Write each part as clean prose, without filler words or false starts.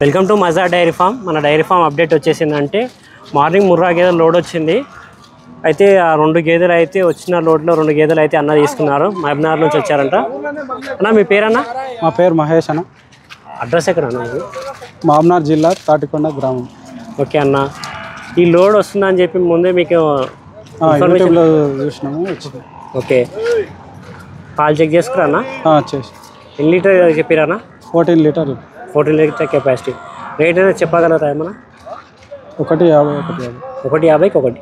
Welcome to Maza dairy farm. మన dairy farm update వచ్చేసిందంటే morning Murrah గేదెలు లోడ్ వచ్చింది. అయితే ఆ 2 గేదెలు అయితే వచ్చిన లోడ్లో 2 గేదెలు అయితే అన్న తీసుకున్నారు. మహబూబ్నగర్ నుంచి వచ్చారంట. అన్న మీ పేరన్నా? మా పేరు మహేష్ అన్న. అడ్రస్ ఎక్కడ అన్న? మహబూబ్నగర్ జిల్లా తాటికొండ గ్రామం. ఓకే అన్న, ఈ లోడ్ వస్తుందని చెప్పి ముందే మీకు యూట్యూబ్లో చూసినాము. ఓకే, పాలు చెక్ చేసుకురా అన్న? చేసి. ఎన్ని లీటర్ చెప్పిరన్నా? 14 లీటర్. 14 litre capacity. రేట్ అనేది చెప్పగలరా ఏమన్నా? 150. 150కి ఒకటి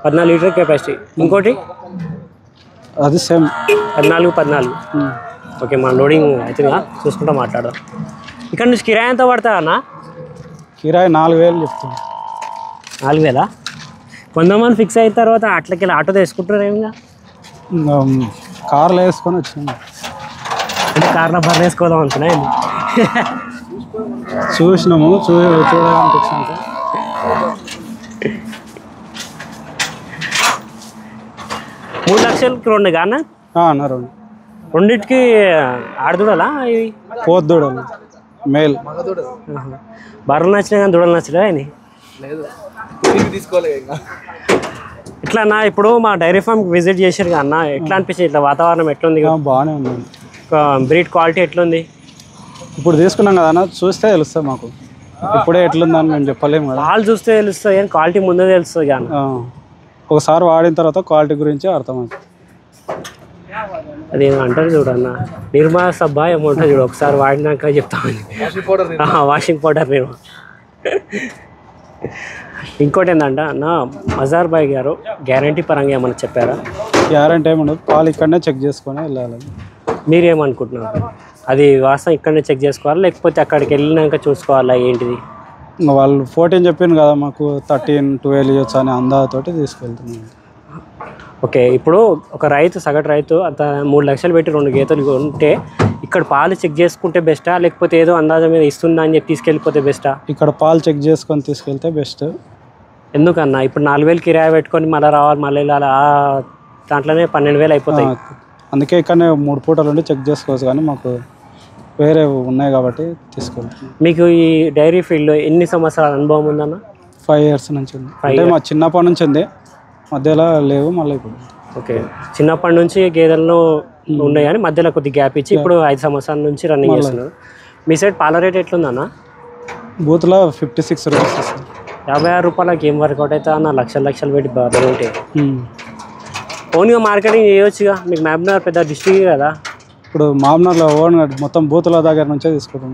14 లీటర్ కెపాసిటీ. ఇంకోటి అది సేమ్ 14. ఓకే, మన లోడింగ్ అవుతుందా చూసుకుంటా మాట్లాడదాం. ఇక్కడ నుంచి కిరాయి ఎంత పడుతుందా అన్న? కిరాయి 4000 చెప్తుంది. 4000? కొంతమంది ఫిక్స్ అయిన తర్వాత అట్లకి ఆటో తీసుకుంటారు ఏమిగా? కార్లో వేసుకొని వచ్చినాము. అంటే కార్లో బర్రె వేసుకోదాం అనుకున్నా. చూసినాము, చూడడానికి వచ్చినాక 3 లక్షలకి 2 కానా? అన్నారు. రెండింటికి ఆడదూడలా? ఇవి పోద్దూడలు మేల్. బర్రెలు నచ్చినా కానీ దూడలు నచ్చలే అని ఇట్లా అన్న. ఇప్పుడు మా డైరీ ఫామ్కి విజిట్ చేశారు అన్న, ఎట్లా అనిపించింది? ఇట్లా వాతావరణం ఎట్లుంది? బాగానే ఉంది. బ్రీడ్ క్వాలిటీ ఎట్లుంది? ఇప్పుడు తీసుకున్నాం కదా అన్న, చూస్తే తెలుస్తుంది మాకు. ఇప్పుడే ఎట్లుందని మేము చెప్పలేము కదా. పాలు చూస్తే తెలుస్తుంది కానీ క్వాలిటీ ముందే తెలుస్తుంది కానీ ఒకసారి వాడిన తర్వాత క్వాలిటీ గురించి అర్థమవుతుంది. అది అంటారు చూడన్న, నిర్మా సబ్బా ఏమంటారు చూడు, ఒకసారి వాడినాక చెప్తామని. వాషింగ్ పౌడర్ నిర్మా. ఇంకోటి ఏంటంటే అన్న, మజార్ బాయ్ గారు గ్యారంటీ పరంగా ఏమన్నా చెప్పారా? గ్యారంటీ ఏముండదు, పాలు ఇక్కడనే చెక్ చేసుకొని వెళ్ళాలి. మీరేమనుకుంటున్నారు? అది వాస్తవం ఇక్కడనే చెక్ చేసుకోవాలా లేకపోతే అక్కడికి వెళ్ళినాక చూసుకోవాలా ఏంటిది? వాళ్ళు 14 చెప్పింది కదా, మాకు 13, 12 ఇవ్వచ్చు అని అందాతోటి తీసుకెళ్తున్నాం. ఓకే, ఇప్పుడు ఒక రైతు, సగటు రైతు అంత 3 లక్షలు పెట్టి 2 గేదెలు ఉంటే ఇక్కడ పాలు చెక్ చేసుకుంటే బెస్టా లేకపోతే ఏదో అందాజ మీద ఇస్తుందా అని చెప్పి తీసుకెళ్ళిపోతే బెస్టా? ఇక్కడ పాలు చెక్ చేసుకొని తీసుకెళ్తే బెస్ట్. ఎందుకన్నా ఇప్పుడు 4000 కిరాయి పెట్టుకొని మళ్ళీ రావాలి, మళ్ళీ వెళ్ళాలి, దాంట్లోనే 12,000 అయిపోతాయి. అందుకే ఇక్కడనే 3 పూటలు ఉండి చెక్ చేసుకోవచ్చు, కానీ మాకు వేరే ఉన్నాయి కాబట్టి తీసుకెళ్తాం. మీకు ఈ డైరీ ఫీల్డ్లో ఎన్ని సంవత్సరాల అనుభవం ఉందన్న? 5 ఇయర్స్ నుంచి ఉంది. అంటే మా చిన్నప్పటి నుంచి ఉంది, మధ్యలో లేవు మళ్ళీ ఇప్పుడు. ఓకే, చిన్నప్పటి నుంచి గేదెలను ఉన్నాయి కానీ మధ్యలో కొద్ది గ్యాప్ ఇచ్చి ఇప్పుడు 5 సంవత్సరాల నుంచి రన్నింగ్ చేస్తున్నారు. మీ సైడ్ పాల రేట్ ఎట్లుందన్న? బూత్లో 56 రూపీస్. 56 రూపాయలకి ఏం వర్కౌట్ అవుతా అన్న? లక్షలు పెట్టి బాగా ఉంటాయి. ఓన్గా మార్కెటింగ్ చేయొచ్చుగా, మీకు మహబూబ్నగర్ పెద్ద డిస్ట్రిక్ట్ కదా. ఇప్పుడు మహబూబ్నగర్లో ఓన్గా మొత్తం బూతుల దగ్గర నుంచే తీసుకుంటాం.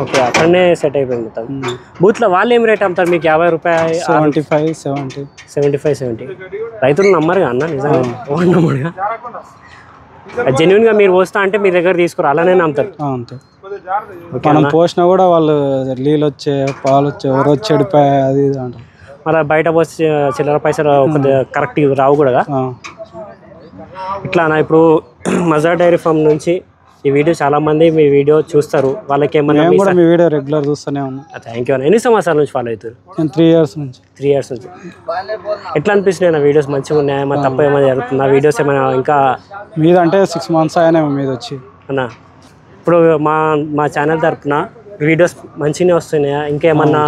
ఓకే, అక్కడనే సెట్ అయిపోయింది మొత్తం. బూత్లో వాళ్ళు ఏం రేట్ అమ్ముతారు మీకు? 50 రూపాయలు, 75-70. రైతులు నమ్మరుగా అన్న, నిజంగా నమ్మరుగా. జెన్యున్గా మీరు పోస్తా అంటే మీ దగ్గర తీసుకురా, అలానే నమ్ముతారు. అంతే, మనం పోసినా కూడా వాళ్ళు నీళ్ళు వచ్చే, పాలు వచ్చే, ఎవరు వచ్చి చెడిపోయా అది ఇది అంటారు. మళ్ళీ బయట పోసి చిల్లర పైసలు కరెక్ట్ రావు కూడా. ఇట్లా ఇప్పుడు మజా డైరీ ఫామ్ నుంచి ఈ వీడియో చాలా మంది మీ వీడియో చూస్తారు, వాళ్ళకి ఏమన్నా మీ వీడియో రెగ్యులర్ చూస్తూనే ఉన్నాం. థ్యాంక్ యూ అన్న. ఎన్ని సంవత్సరాల నుంచి ఫాలో అవుతారు? 3 ఇయర్స్ నుంచి. 3 ఇయర్స్ నుంచి. ఎట్లా అనిపిస్తున్నాయి నా వీడియోస్? మంచిగా ఉన్నాయా? ఏమైనా తప్ప ఏమైనా జరుగుతుందా? వీడియోస్ ఏమైనా ఇంకా మీద అంటే 6 months అయినా మీద వచ్చి అన్న. ఇప్పుడు మా ఛానల్ తరఫున వీడియోస్ మంచిగానే వస్తున్నాయా? ఇంకేమన్నా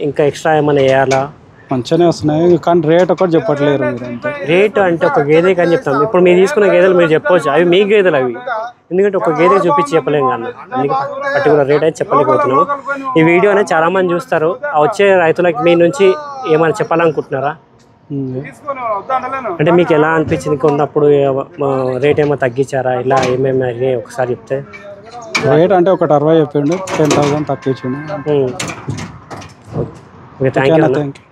ఇంకా ఎక్స్ట్రా ఏమైనా వేయాలా? మంచిగానే వస్తున్నాయి కానీ రేట్ ఒకటి చెప్పట్లేరు మీరు. అంతే, రేట్ అంటే ఒక గేదె కానీ చెప్తాం. ఇప్పుడు మీరు తీసుకున్న గేదెలు మీరు చెప్పవచ్చు, అవి మీ గేదెలు అవి. ఎందుకంటే ఒక గేదె చూపించి చెప్పలేము కానీ అందుకే పర్టికులర్ రేట్ అయితే చెప్పలేకపోతున్నాము. ఈ వీడియో అనేది చాలా మంది చూస్తారు. వచ్చే రైతులకు మీ నుంచి ఏమైనా చెప్పాలనుకుంటున్నారా? అంటే మీకు ఎలా అనిపించింది కొన్నప్పుడు? రేట్ ఏమైనా తగ్గించారా? ఇలా ఏమేమి అయ్యాయి ఒకసారి చెప్తే. రేట్ అంటే ఒకటి 60 చెప్పిండు, 10,000 తగ్గించిండు. Okay, thank you.